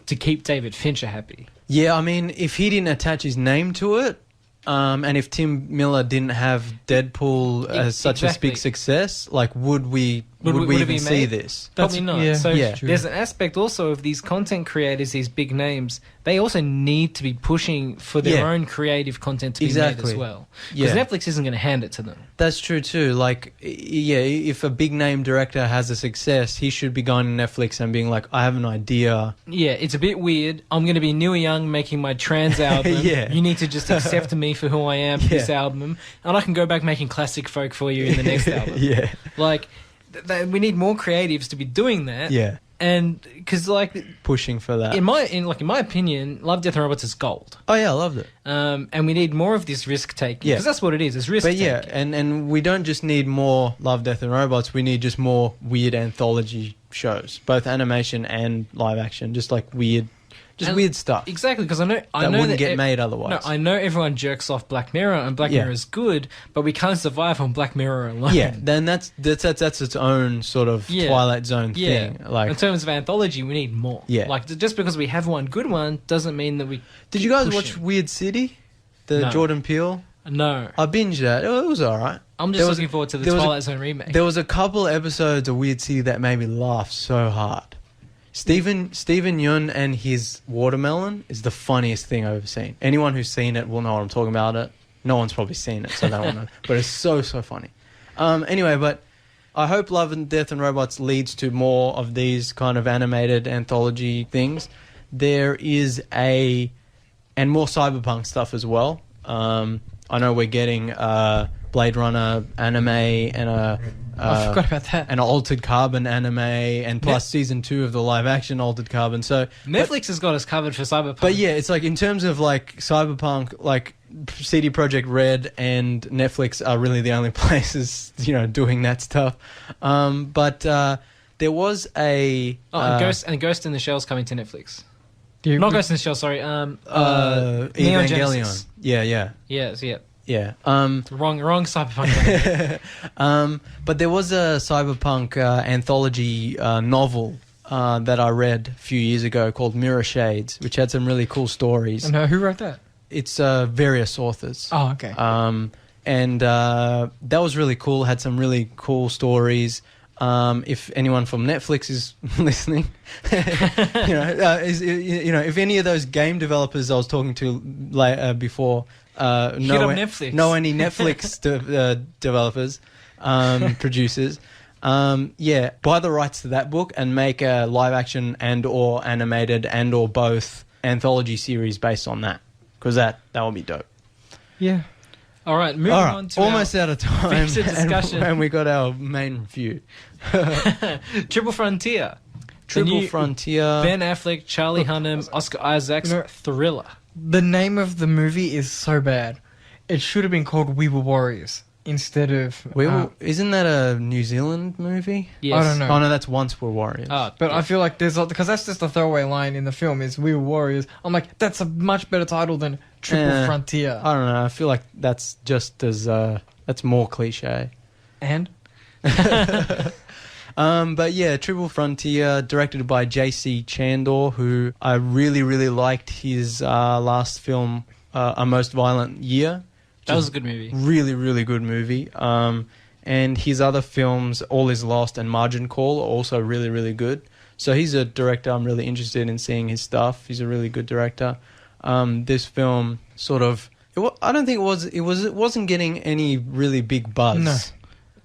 to keep David Fincher happy. Yeah, I mean, if he didn't attach his name to it, and if Tim Miller didn't have Deadpool as such a big success, like, would we even see this? Probably not. Yeah, so yeah. There's an aspect also of these content creators, these big names, they also need to be pushing for their own creative content to be made as well. Because Netflix isn't going to hand it to them. That's true too. Like, if a big name director has a success, he should be going to Netflix and being like, I have an idea. Yeah, it's a bit weird. I'm going to be Neil Young making my trans album. You need to just accept me for who I am for this album. And I can go back making classic folk for you in the next album. Like, we need more creatives to be doing that. Yeah. And because pushing for that. In my opinion, Love, Death and Robots is gold. Oh yeah, I loved it. And we need more of this risk taking. Because that's what it is. It's risk taking. But and we don't just need more Love, Death and Robots. We need just more weird anthology shows, both animation and live action. Just like weird stuff. Exactly, because I know that wouldn't get made otherwise. No, I know everyone jerks off Black Mirror, and Black Mirror is good, but we can't survive on Black Mirror alone. Yeah, then that's its own sort of Twilight Zone thing. Like, in terms of anthology, we need more. Yeah, like just because we have one good one doesn't mean that we. Did you guys watch Weird City, the Jordan Peele? No, I binged that. It was alright. I'm just looking forward to the Twilight Zone remake. There was a couple episodes of Weird City that made me laugh so hard. Steven Yeun and his watermelon is the funniest thing I've ever seen. Anyone who's seen it will know what I'm talking about. It. No one's probably seen it, so I don't know. But it's so funny. Anyway, but I hope Love and Death and Robots leads to more of these kind of animated anthology things. There is and more cyberpunk stuff as well. I know we're getting Blade Runner anime and I forgot about that. An Altered Carbon anime, and plus season 2 of the live action Altered Carbon. So Netflix has got us covered for cyberpunk. But yeah, it's like in terms of like cyberpunk, like CD Projekt Red and Netflix are really the only places doing that stuff. But there was a Ghost in the Shell's coming to Netflix. Not Ghost in the Shell, sorry. Evangelion. Yeah. Yes, yeah. Yeah. Wrong cyberpunk. But there was a cyberpunk anthology novel that I read a few years ago called Mirror Shades, which had some really cool stories. And who wrote that? It's various authors. Oh, okay. And that was really cool. Had some really cool stories. If anyone from Netflix is listening, if any of those game developers I was talking to before. Know any Netflix developers, producers, buy the rights to that book and make a live action and or animated and or both anthology series based on that, because that would be dope. Yeah. All right, moving on to almost out of time, discussion. and we got our main review. Triple Frontier. Triple Frontier. Ben Affleck, Charlie Hunnam, Oscar Isaac's thriller. The name of the movie is so bad. It should have been called We Were Warriors instead of... Isn't that a New Zealand movie? Yes. I don't know. Oh, no, that's Once Were Warriors. But I feel like there's... Because that's just a throwaway line in the film is We Were Warriors. I'm like, that's a much better title than Triple Frontier. I don't know. I feel like that's just as... that's more cliche. And? But yeah, Triple Frontier, directed by J.C. Chandor, who I really, really liked his last film, A Most Violent Year. That was a good movie. Really, really good movie. And his other films, All Is Lost and Margin Call, are also really, really good. So he's a director I'm really interested in seeing his stuff. He's a really good director. This film sort of... I don't think it wasn't getting any really big buzz. No.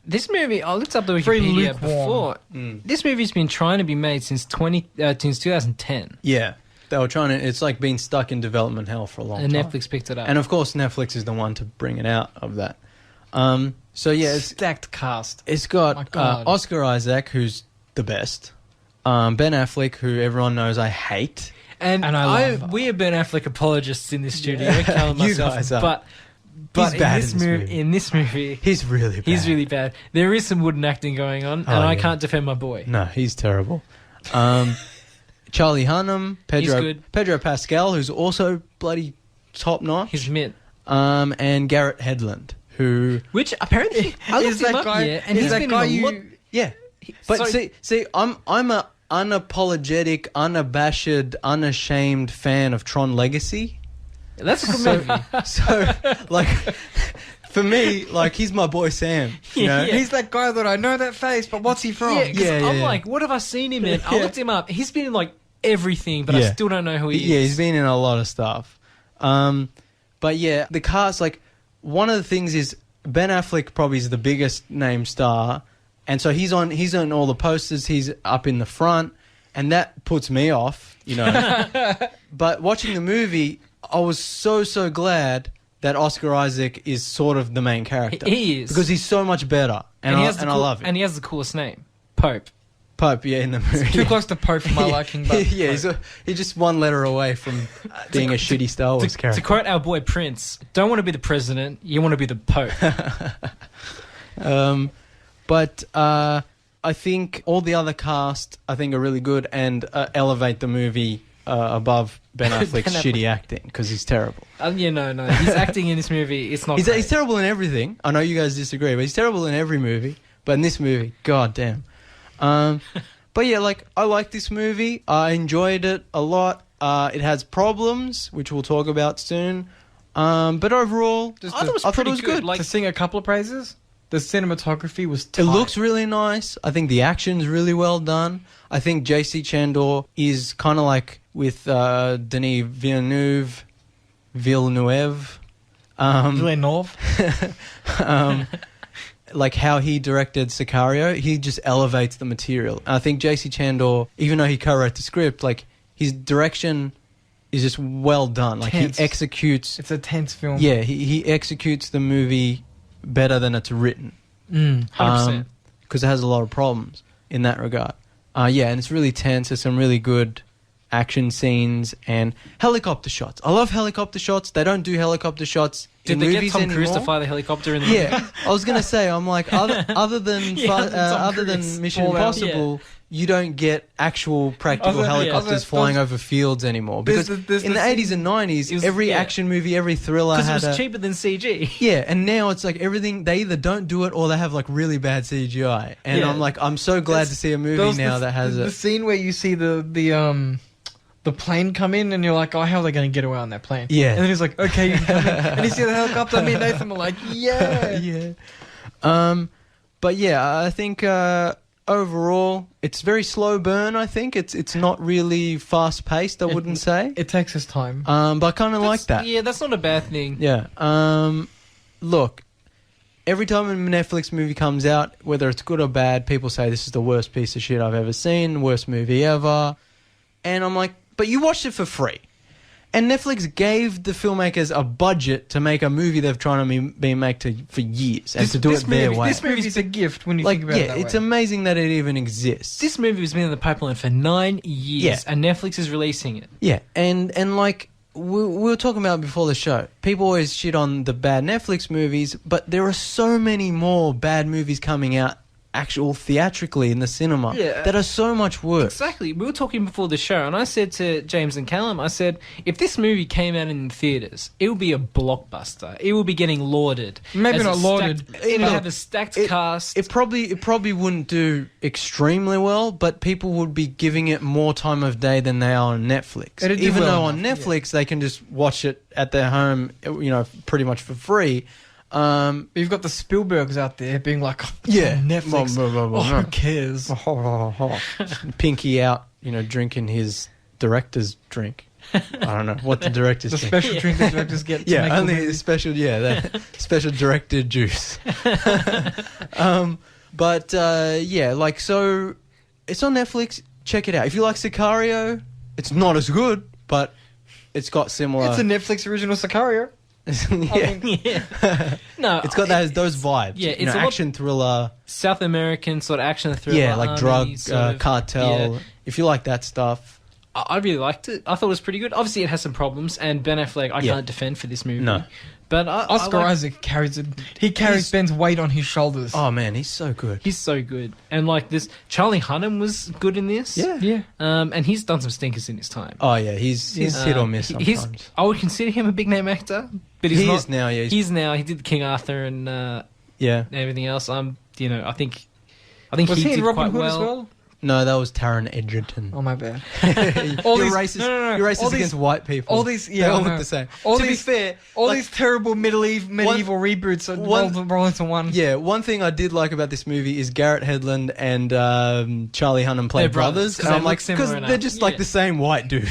This movie, I looked up the Wikipedia before. This movie's been trying to be made since 2010. Yeah. They were trying to... It's like been stuck in development hell for a long time. And Netflix picked it up. And of course, Netflix is the one to bring it out of that. So yeah, it's stacked cast. It's got Oscar Isaac, who's the best. Ben Affleck, who everyone knows I hate. And we are Ben Affleck apologists in this studio. Callum you myself, guys are. But he's bad in this movie, he's really bad. He's really bad. There is some wooden acting going on, and I can't defend my boy. No, he's terrible. Charlie Hunnam, Pedro Pascal, who's also bloody top notch. He's mint. And Garrett Hedlund, which apparently I looked him up, and he's been in a lot. Yeah, but see, I'm a unapologetic, unabashed, unashamed fan of Tron Legacy. That's a good movie. So, like, for me, like, he's my boy Sam. You know? He's that guy that I know that face, but what's he from? I'm like, what have I seen him in? I looked him up. He's been in, like, everything, but I still don't know who he is. Yeah, he's been in a lot of stuff. But yeah, the cast, like, one of the things is Ben Affleck probably is the biggest name star, and so he's on all the posters, he's up in the front, and that puts me off, you know. But watching the movie, I was so glad that Oscar Isaac is sort of the main character. He is. Because he's so much better, and I love it. And he has the coolest name, Pope. Pope, yeah, in the movie. Too close to Pope for my liking, but... Yeah, he's just one letter away from being a shitty Star Wars character. To quote our boy Prince, don't want to be the president, you want to be the Pope. But I think all the other cast, I think, are really good and elevate the movie above Ben Affleck's shitty acting, because he's terrible. No. His acting in this movie, it's not He's terrible in everything. I know you guys disagree, but he's terrible in every movie. But in this movie, god damn. But yeah, like, I like this movie. I enjoyed it a lot. It has problems, which we'll talk about soon. But overall, I thought it was good. Like, to sing a couple of praises, the cinematography was tight. It looks really nice. I think the action's really well done. I think J.C. Chandor is kind of like with Denis Villeneuve. Like how he directed Sicario, he just elevates the material. I think J.C. Chandor, even though he co-wrote the script, like, his direction is just well done. Like, he executes... It's a tense film. Yeah, he executes the movie better than it's written. 100%. Because it has a lot of problems in that regard. Yeah, and it's really tense. There's some really good action scenes and helicopter shots. I love helicopter shots. They don't do helicopter shots in movies anymore. Did they get Tom Cruise to fly the helicopter in the movie? Yeah, I was going to say, I'm like, other than Mission Impossible, you don't get actual practical helicopters flying over fields anymore. Because in the 80s and 90s, every action movie, every thriller had... Because it was cheaper than CG. Yeah, and now it's like everything, they either don't do it or they have like really bad CGI. And I'm like, I'm so glad to see a movie now that has it. The scene where you see the plane come in and you're like, oh, how are they going to get away on that plane? Yeah. And then he's like, okay, you come in. And you see the helicopter, me and Nathan were like, yeah. Yeah. But yeah, I think overall, it's very slow burn, I think. It's not really fast paced, I wouldn't say. It takes its time. But I kind of like that. Yeah, that's not a bad thing. Yeah. Look, every time a Netflix movie comes out, whether it's good or bad, people say this is the worst piece of shit I've ever seen, worst movie ever. And I'm like, but you watched it for free. And Netflix gave the filmmakers a budget to make a movie they've tried to be made for years and to do it their way. This movie's a gift when you think about it that way. It's amazing that it even exists. This movie has been in the pipeline for 9 years, and Netflix is releasing it. Yeah, and like we were talking about before the show, people always shit on the bad Netflix movies, but there are so many more bad movies coming out theatrically in the cinema that are so much worse. Exactly. We were talking before the show, and I said to James and Callum, I said, if this movie came out in the theatres, it would be a blockbuster. It would be getting lauded. Maybe not lauded. It would have a stacked cast. It probably wouldn't do extremely well, but people would be giving it more time of day than they are on Netflix. Even though on Netflix they can just watch it at their home, pretty much for free. You've got the Spielbergs out there being like, Netflix. Who cares? Pinky out, drinking his director's drink. I don't know what the director's drink. The special drink the directors get. Yeah, only the special. Yeah, that special director juice. So it's on Netflix. Check it out. If you like Sicario, it's not as good, but it's got similar. It's a Netflix original Sicario. No, it's got those vibes. Yeah, it's action thriller, South American sort of action thriller. Yeah, like drug cartel. Yeah. If you like that stuff, I really liked it. I thought it was pretty good. Obviously, it has some problems, and Ben Affleck I can't defend for this movie. No. But Oscar Isaac carries it. He carries Ben's weight on his shoulders. Oh man, he's so good. He's so good, and like this, Charlie Hunnam was good in this. Yeah. And he's done some stinkers in his time. Oh yeah, he's hit or miss sometimes. I would consider him a big name actor, but he is now. Yeah, he's now. He did King Arthur and everything else. I think was he in did Robin quite Hood as well. No, that was Taron Egerton. Oh my bad. You're racist against white people. All these, they all look the same. To be fair, these terrible medieval reboots are roll into one. Yeah, one thing I did like about this movie is Garrett Hedlund and Charlie Hunnam play brothers. And I'm like, because they're just like the same white dude.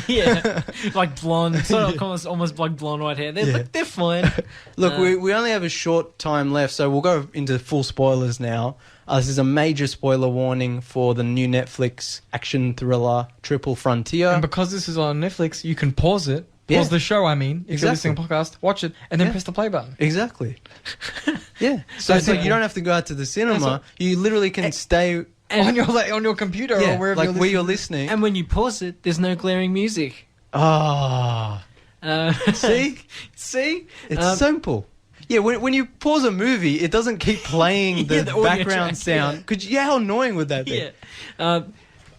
Yeah, like blonde, almost like blonde white hair. They're fine. Look, we only have a short time left, so we'll go into full spoilers now. This is a major spoiler warning for the new Netflix action thriller Triple Frontier. And because this is on Netflix, you can pause it. Pause the show, if you're listening to a podcast, watch it, and then press the play button. Exactly. Yeah. So it's like you don't have to go out to the cinema. You literally can stay... on your computer or wherever you're listening. And when you pause it, there's no glaring music. Ah. See? It's simple. Yeah, when you pause a movie, it doesn't keep playing the background sound. How annoying would that be? Yeah.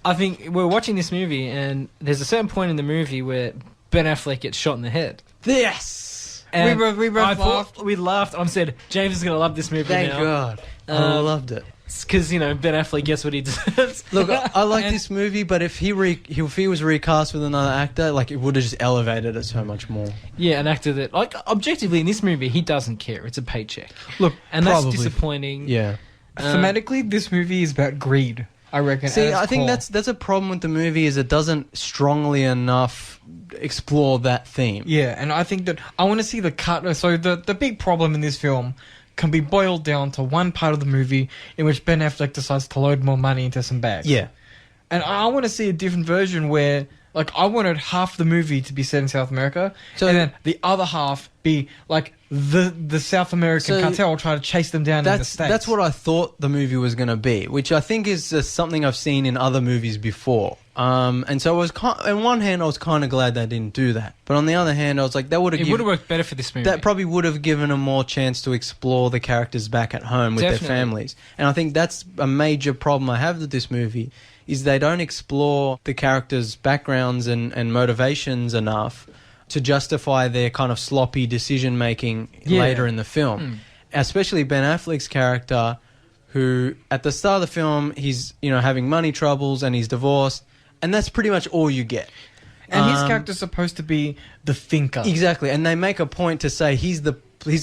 I think we're watching this movie, and there's a certain point in the movie where Ben Affleck gets shot in the head. Yes! And we both laughed. We laughed. I said, James is going to love this movie Thank God. I loved it. Because, Ben Affleck gets what he deserves. Look, I like this movie, but if he was recast with another actor, it would have just elevated it so much more. Yeah, an actor that, objectively in this movie, he doesn't care. It's a paycheck. Look, and that's disappointing. Yeah. Thematically, this movie is about greed, I reckon. See, I think that's a problem with the movie is it doesn't strongly enough explore that theme. Yeah, and I think that I want to see the cut. So the big problem in this film can be boiled down to one part of the movie in which Ben Affleck decides to load more money into some bags. Yeah. And I want to see a different version where, I wanted half the movie to be set in South America, and then the other half be, the South American cartel try to chase them down in the States. That's what I thought the movie was going to be, which I think is something I've seen in other movies before. And so on one hand, I was kind of glad they didn't do that. But on the other hand, I was like, that would have worked better for this movie. That probably would have given them more chance to explore the characters back at home with their families. And I think that's a major problem I have with this movie, is they don't explore the characters' backgrounds and motivations enough to justify their kind of sloppy decision-making later in the film. Especially Ben Affleck's character, who at the start of the film, he's having money troubles and he's divorced, and that's pretty much all you get. And his character's supposed to be the thinker. Exactly, and they make a point to say he's the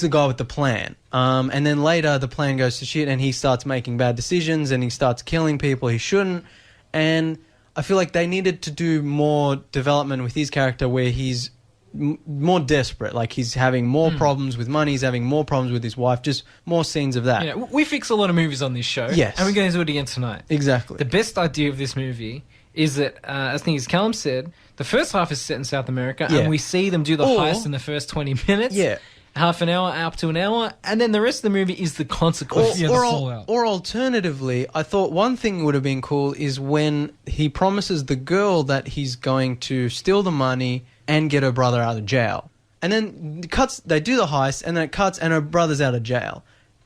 guy with the plan. And then later the plan goes to shit and he starts making bad decisions and he starts killing people he shouldn't. And I feel like they needed to do more development with his character where he's more desperate. He's having more problems with money, he's having more problems with his wife, just more scenes of that. We fix a lot of movies on this show. Yes. And we're going to do it again tonight. Exactly. The best idea of this movie is that, I think as Callum said, the first half is set in South America, and we see them do the heist in the first 20 minutes. Yeah. Half an hour, up to an hour, and then the rest of the movie is the consequence. Or alternatively, I thought one thing would have been cool is when he promises the girl that he's going to steal the money and get her brother out of jail. And then they do the heist, and then it cuts, and her brother's out of jail.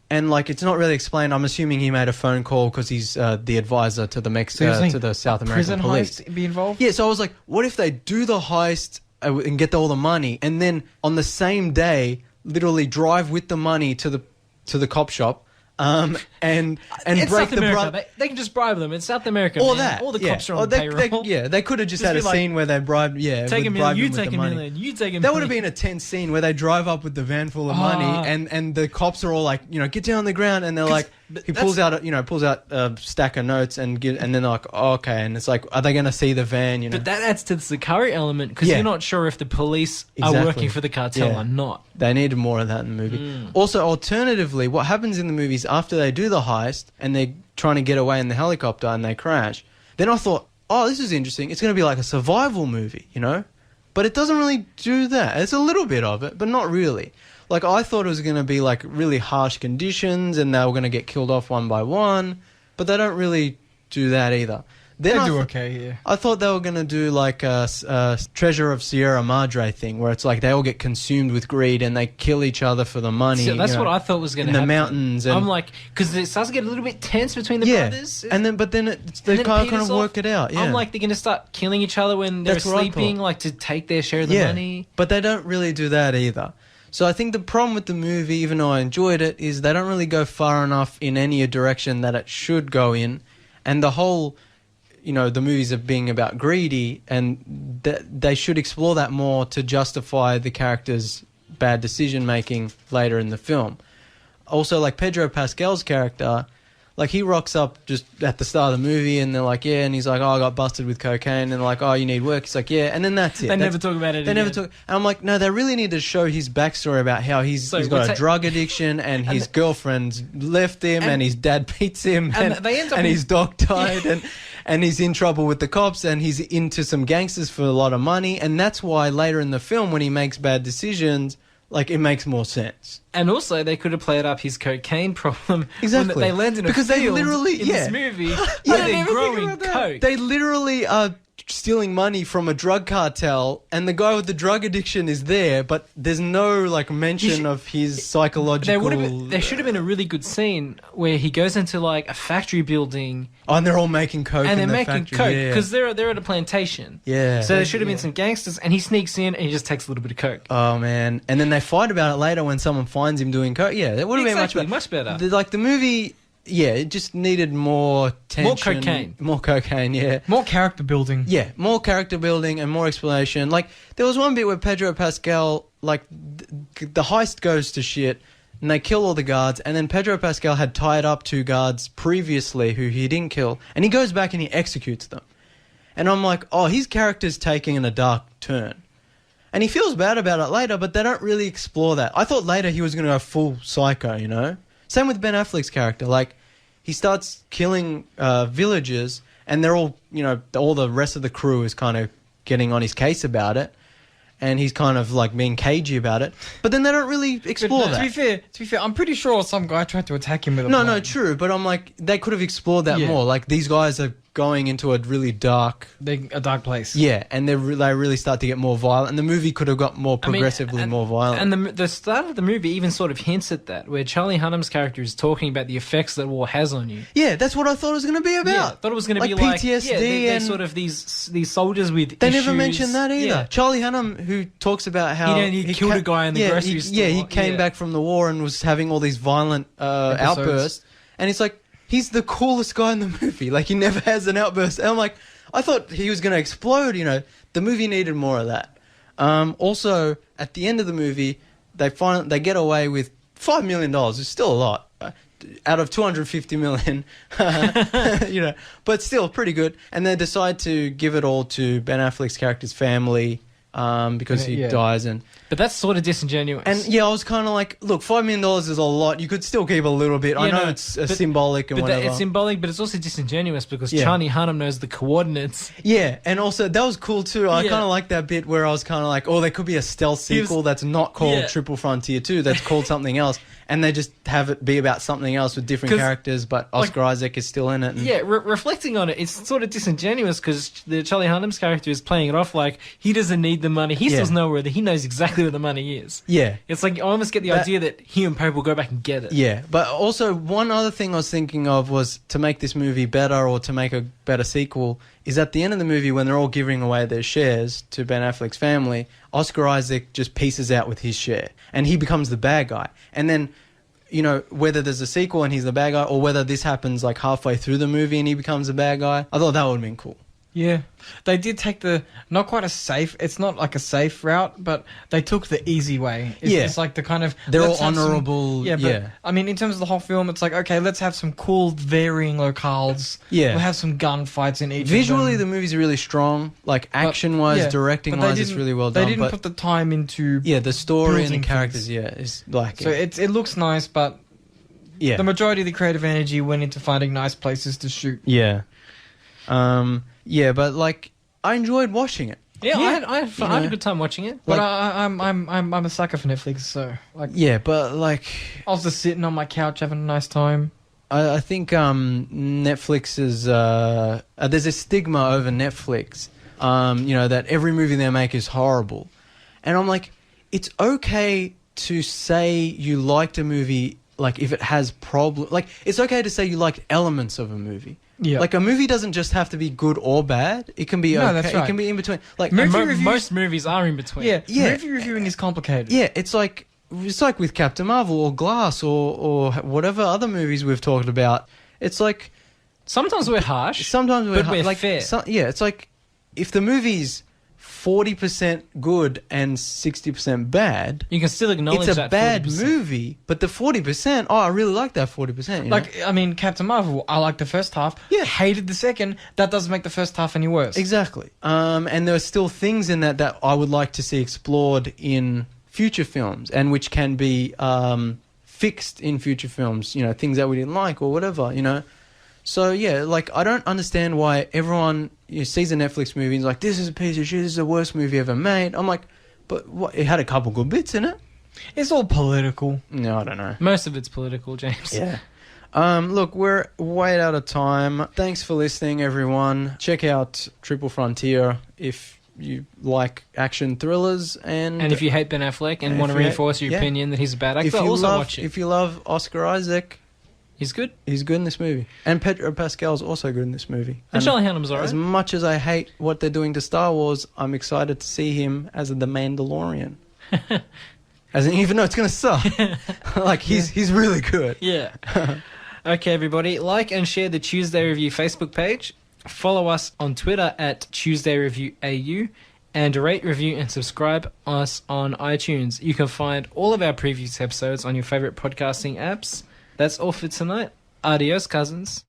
And like, it's not really explained. I'm assuming he made a phone call because he's the advisor to the to the South American police. Heist be involved? Yeah, so I was like, what if they do the heist and get all the money, and then on the same day, literally drive with the money to the cop shop, and it's break South the America. They can just bribe them. It's South America. All man. that. All the cops are on payroll. They could have just had a scene where they bribed. Yeah, take a million. You take a money. million. You take a million. That would have been a tense scene where they drive up with the van full of money, and the cops are all like, get down on the ground, and they're like, he pulls out a stack of notes and then they're like, okay, and it's like, are they going to see the van? But that adds to the Sakari element because you're not sure if the police are working for the cartel or not. They needed more of that in the movie. Also, alternatively, what happens in the movies after they do the heist and they're trying to get away in the helicopter and they crash, then I thought, oh, this is interesting. It's going to be like a survival movie, But it doesn't really do that. It's a little bit of it, but not really. Like, I thought it was going to be like really harsh conditions and they were going to get killed off one by one, but they don't really do that either. Then they do okay, yeah. I thought they were going to do like a Treasure of Sierra Madre thing where it's like they all get consumed with greed and they kill each other for the money. So that's what I thought was going to happen. In the mountains. And I'm like, because it starts to get a little bit tense between the brothers. But then they kind of work it out. Yeah. I'm like, they're going to start killing each other when they're sleeping, like to take their share of the money. But they don't really do that either. So I think the problem with the movie, even though I enjoyed it, is they don't really go far enough in any direction that it should go in. And the whole, the movies are being about greedy, and they should explore that more to justify the character's bad decision-making later in the film. Also, like Pedro Pascal's character, like he rocks up just at the start of the movie and they're like, yeah, and he's like, oh, I got busted with cocaine, and they're like, oh, you need work. He's like, yeah, and then that's it. They never talk about it again. Never talk. And I'm like, no, they really need to show his backstory about how he's got a drug addiction and his girlfriend's left him and his dad beats him and his dog died and he's in trouble with the cops and he's into some gangsters for a lot of money, and that's why later in the film when he makes bad decisions, like, it makes more sense. And also, they could have played up his cocaine problem. Exactly. When they land in a because field they literally, in this movie where they're growing coke. They literally are stealing money from a drug cartel, and the guy with the drug addiction is there, but there's no, like, mention of his psychological... There should have been a really good scene where he goes into, like, a factory building... Oh, and they're all making coke and in they're the making factory. coke, because they're at a plantation. Yeah. So there should have been some gangsters, and he sneaks in, and he just takes a little bit of coke. Oh, man. And then they fight about it later when someone finds him doing coke. Yeah, that would have been much better. The movie... Yeah, it just needed more tension. More cocaine. More cocaine, yeah. More character building. Yeah, more character building and more explanation. Like, there was one bit where Pedro Pascal, like, the heist goes to shit and they kill all the guards, and then Pedro Pascal had tied up 2 guards previously who he didn't kill, and he goes back and he executes them. And I'm like, oh, his character's taking a dark turn. And he feels bad about it later, but they don't really explore that. I thought later he was going to go full psycho, Same with Ben Affleck's character. Like, he starts killing villagers, and they're all, all the rest of the crew is kind of getting on his case about it, and he's kind of like being cagey about it. But then they don't really explore that. To be fair, I'm pretty sure some guy tried to attack him with a No, plane. true. But I'm like, they could have explored that more. Like, these guys are going into a really dark... a dark place. Yeah, and they really start to get more violent, and the movie could have got more progressively more violent. And the start of the movie even sort of hints at that, where Charlie Hunnam's character is talking about the effects that war has on you. Yeah, that's what I thought it was going to be about. Yeah, I thought it was going to be like PTSD they're sort of these soldiers with They issues. never mentioned that either. Yeah. Charlie Hunnam, who talks about how... He killed a guy in the grocery store. Yeah, he came back from the war and was having all these violent outbursts, and it's like... He's the coolest guy in the movie. Like, he never has an outburst. And I'm like, I thought he was going to explode, The movie needed more of that. Also, at the end of the movie, they get away with $5 million. It's still a lot. Out of $250 million. But still pretty good. And they decide to give it all to Ben Affleck's character's family because he dies. And But that's sort of disingenuous. And yeah, I was kind of like, look, $5 million is a lot. You could still keep a little bit. I know it's symbolic and whatever. It's symbolic, but it's also disingenuous because Yeah. Charlie Hunnam knows the coordinates. Yeah, and also that was cool too. I kind of like that bit where I was kind of like, oh, there could be a stealth sequel that's not called Triple Frontier 2, that's called something else. And they just have it be about something else with different characters, but Oscar Isaac is still in it. And Reflecting on it, it's sort of disingenuous because the Charlie Hunnam's character is playing it off like he doesn't need the money. He still knows where he knows exactly where the money is. Yeah. It's like I almost get the idea that he and Pope will go back and get it. Yeah, but also one other thing I was thinking of was to make this movie better or to make a better sequel is at the end of the movie when they're all giving away their shares to Ben Affleck's family, Oscar Isaac just pieces out with his share and he becomes the bad guy. And then, you know, whether there's a sequel and he's the bad guy or whether this happens like halfway through the movie and he becomes the bad guy, I thought that would have been cool. Yeah. They did take it's not like a safe route, but they took the easy way. It's like the kind of... They're all honourable. I mean, in terms of the whole film, it's like, okay, let's have some cool varying locales. Yeah. We'll have some gunfights in each Visually, of them. the movie's really strong. Like, action-wise, directing-wise, it's really well done. They didn't put the time into... Yeah, the story and the characters, is like... So it looks nice, but... Yeah. The majority of the creative energy went into finding nice places to shoot. Yeah. Yeah, but like I enjoyed watching it. Yeah, I had a good time watching it. But I'm a sucker for Netflix, so like. Yeah, but like I was just sitting on my couch having a nice time. I think Netflix is there's a stigma over Netflix. You know that every movie they make is horrible, and I'm like, it's okay to say you liked a movie. Like if it has problems, like it's okay to say you liked elements of a movie. Yeah. Like a movie doesn't just have to be good or bad. It can be okay. That's right. It can be in between. Like most movies are in between. Yeah. Movie reviewing is complicated. Yeah, it's like with Captain Marvel or Glass or whatever other movies we've talked about. It's like sometimes we're harsh. Sometimes we're like fair. It's like if the movie's 40% good and 60% bad, you can still acknowledge it's that a bad 40%. movie, but the 40%, I really like that 40%. Like, I mean, Captain Marvel, I liked the first half, hated the second. That doesn't make the first half any worse. Exactly. And there are still things in that I would like to see explored in future films and which can be fixed in future films, you know, things that we didn't like or whatever, you know. So, yeah, like, I don't understand why everyone sees a Netflix movie and is like, this is a piece of shit, this is the worst movie ever made. I'm like, but what? It had a couple good bits in it. It's all political. No, I don't know. Most of it's political, James. Yeah. Look, we're way out of time. Thanks for listening, everyone. Check out Triple Frontier if you like action thrillers. And if you hate Ben Affleck and want to reinforce your opinion that he's a bad actor, also watch it. If you love Oscar Isaac... He's good. He's good in this movie. And Pedro Pascal's also good in this movie. And Charlie Hunnam's alright. As much as I hate what they're doing to Star Wars, I'm excited to see him as the Mandalorian. Even though it's going to suck. Like, he's really good. Yeah. Okay, everybody. Like and share the Tuesday Review Facebook page. Follow us on Twitter at Tuesday Review AU. And rate, review, and subscribe us on iTunes. You can find all of our previous episodes on your favourite podcasting apps. That's all for tonight. Adios, cousins.